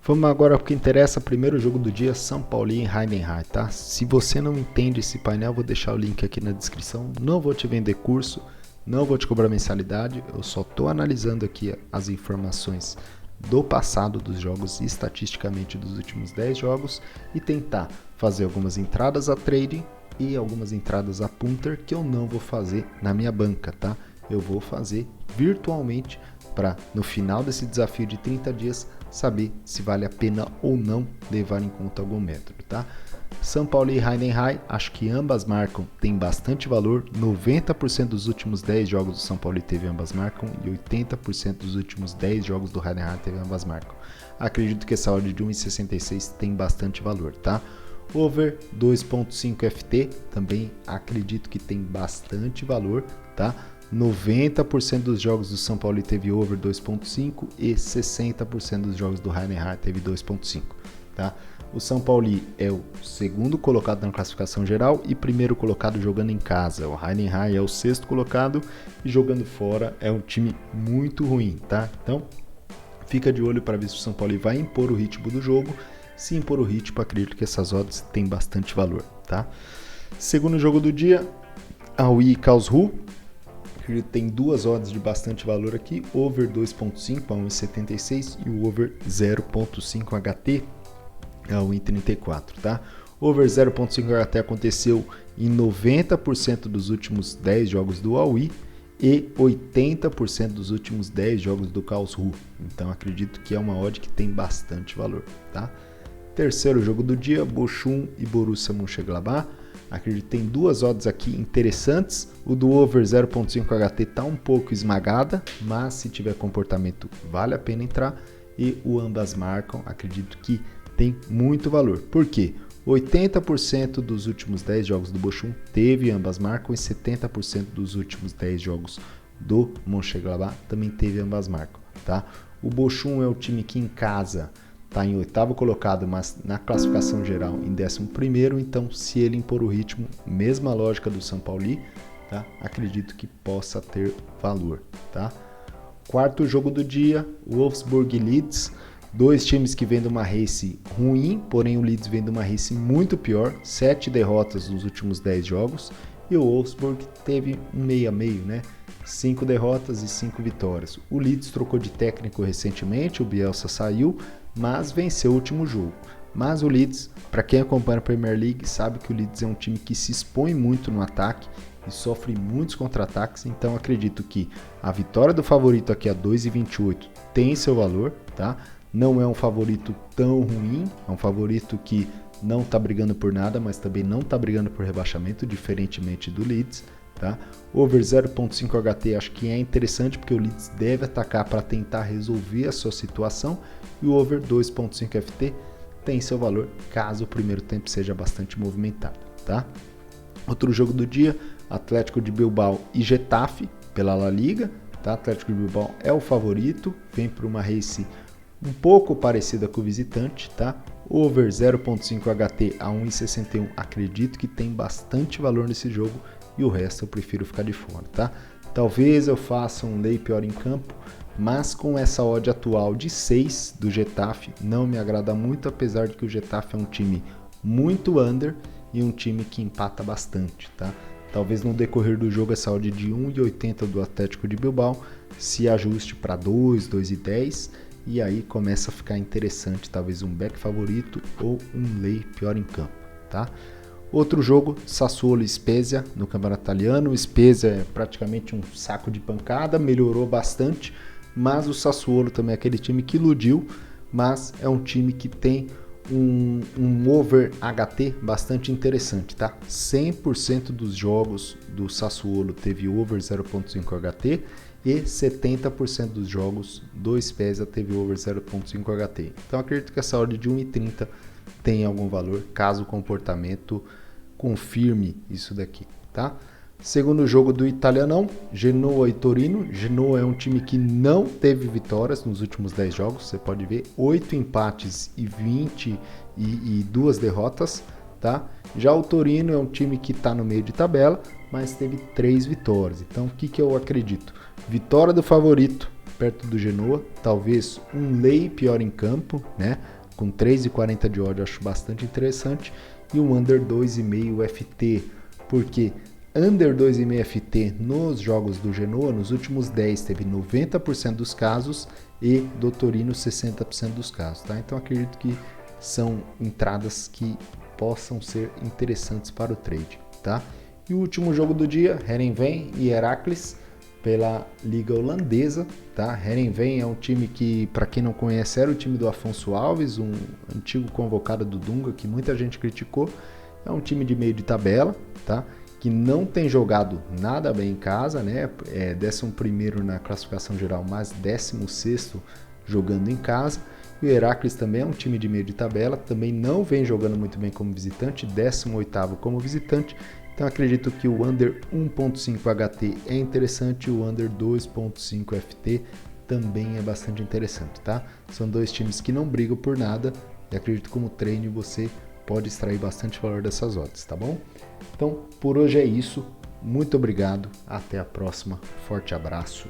Vamos agora para o que interessa, primeiro jogo do dia, São Paulo e Heidenheim, tá? Se você não entende esse painel, vou deixar o link aqui na descrição. Não vou te vender curso, não vou te cobrar mensalidade, eu só estou analisando aqui as informações do passado dos jogos e estatisticamente dos últimos 10 jogos e tentar fazer algumas entradas a trading e algumas entradas a punter que eu não vou fazer na minha banca, tá? Eu vou fazer virtualmente para no final desse desafio de 30 dias saber se vale a pena ou não levar em conta algum método, tá? São Paulo e Heidenheim, acho que ambas marcam, tem bastante valor, 90% dos últimos 10 jogos do São Paulo teve ambas marcam e 80% dos últimos 10 jogos do Heidenheim teve ambas marcam. Acredito que essa odd de 1,66 tem bastante valor, tá? Over 2.5 FT, também acredito que tem bastante valor, tá? 90% dos jogos do São Paulo teve over 2.5 e 60% dos jogos do Heidenheim teve 2.5, tá? O São Paulo é o segundo colocado na classificação geral e primeiro colocado jogando em casa. O Heidenheim é o sexto colocado e jogando fora é um time muito ruim, tá? Então, fica de olho para ver se o São Paulo vai impor o ritmo do jogo. Se impor o ritmo, acredito que essas odds têm bastante valor, tá? Segundo jogo do dia, Aui e Karlsruhe. Ele tem duas odds de bastante valor aqui, over 2.5 a 1,76 e o over 0.5 HT a 1,34, tá? Over 0.5 HT aconteceu em 90% dos últimos 10 jogos do Aui e 80% dos últimos 10 jogos do Karlsruhe. Então acredito que é uma odd que tem bastante valor, tá? Terceiro jogo do dia, Bochum e Borussia Mönchengladbach. Acredito que tem duas odds aqui interessantes. O do over 0.5 HT está um pouco esmagada, mas se tiver comportamento vale a pena entrar. E o ambas marcam, acredito que tem muito valor. Por quê? 80% dos últimos 10 jogos do Bochum teve ambas marcam e 70% dos últimos 10 jogos do Mönchengladbach também teve ambas marcam, tá? O Bochum é o time que em casa está em oitavo colocado, mas na classificação geral em 11º, então se ele impor o ritmo, mesma lógica do São Paulo, tá? Acredito que possa ter valor, tá? Quarto jogo do dia, Wolfsburg e Leeds, dois times que vêm de uma race ruim, porém o Leeds vem de uma race muito pior, 7 derrotas nos últimos 10 jogos, e o Wolfsburg teve um meio a meio, né? 5 derrotas e 5 vitórias. O Leeds trocou de técnico recentemente, o Bielsa saiu, mas venceu o último jogo. Mas o Leeds, para quem acompanha a Premier League, sabe que o Leeds é um time que se expõe muito no ataque e sofre muitos contra-ataques, então acredito que a vitória do favorito aqui a 2,28 tem seu valor, tá? Não é um favorito tão ruim, é um favorito que não está brigando por nada, mas também não está brigando por rebaixamento, diferentemente do Leeds, tá? Over 0.5 HT acho que é interessante porque o Leeds deve atacar para tentar resolver a sua situação e o over 2.5 FT tem seu valor caso o primeiro tempo seja bastante movimentado, tá? Outro jogo do dia, Atlético de Bilbao e Getafe pela La Liga, tá? Atlético de Bilbao é o favorito, vem para uma race um pouco parecida com o visitante, tá? Over 0.5 HT a 1,61, acredito que tem bastante valor nesse jogo e o resto eu prefiro ficar de fora, tá? Talvez eu faça um lay pior em campo, mas com essa odd atual de 6 do Getafe não me agrada muito, apesar de que o Getafe é um time muito under e um time que empata bastante, tá? Talvez no decorrer do jogo essa odd de 1,80 do Atlético de Bilbao se ajuste para 2, 2,10 e aí começa a ficar interessante, talvez um back favorito ou um lay pior em campo, tá? Outro jogo, Sassuolo e Spezia no Campeonato Italiano. O Spezia é praticamente um saco de pancada, melhorou bastante, mas o Sassuolo também é aquele time que iludiu, mas é um time que tem um over HT bastante interessante, tá? 100% dos jogos do Sassuolo teve over 0.5 HT e 70% dos jogos do Spezia teve over 0.5 HT. Então acredito que essa odd de 1,30 tem algum valor, caso o comportamento confirme isso daqui, tá? Segundo jogo do Italianão, Genoa e Torino. Genoa é um time que não teve vitórias nos últimos 10 jogos, você pode ver, 8 empates e 22 derrotas, tá? Já o Torino é um time que está no meio de tabela, mas teve 3 vitórias. Então o que eu acredito? Vitória do favorito perto do Genoa, talvez um lay pior em campo, né? Com 3,40 de odd, eu acho bastante interessante, e um under 2,5 FT, porque under 2,5 FT nos jogos do Genoa, nos últimos 10 teve 90% dos casos e do Torino 60% dos casos, tá? Então acredito que são entradas que possam ser interessantes para o trade, tá? E o último jogo do dia, Heerenveen e Heracles, pela Liga Holandesa, tá? Heerenveen é um time que, para quem não conhece, era o time do Afonso Alves, um antigo convocado do Dunga, que muita gente criticou. É um time de meio de tabela, tá? Que não tem jogado nada bem em casa, né? É 11º na classificação geral, mas 16º jogando em casa. E o Heracles também é um time de meio de tabela, também não vem jogando muito bem como visitante, 18º como visitante. Então acredito que o under 1.5 HT é interessante, o under 2.5 FT também é bastante interessante, tá? São dois times que não brigam por nada e acredito que como treino você pode extrair bastante valor dessas odds, tá bom? Então por hoje é isso, muito obrigado, até a próxima, forte abraço.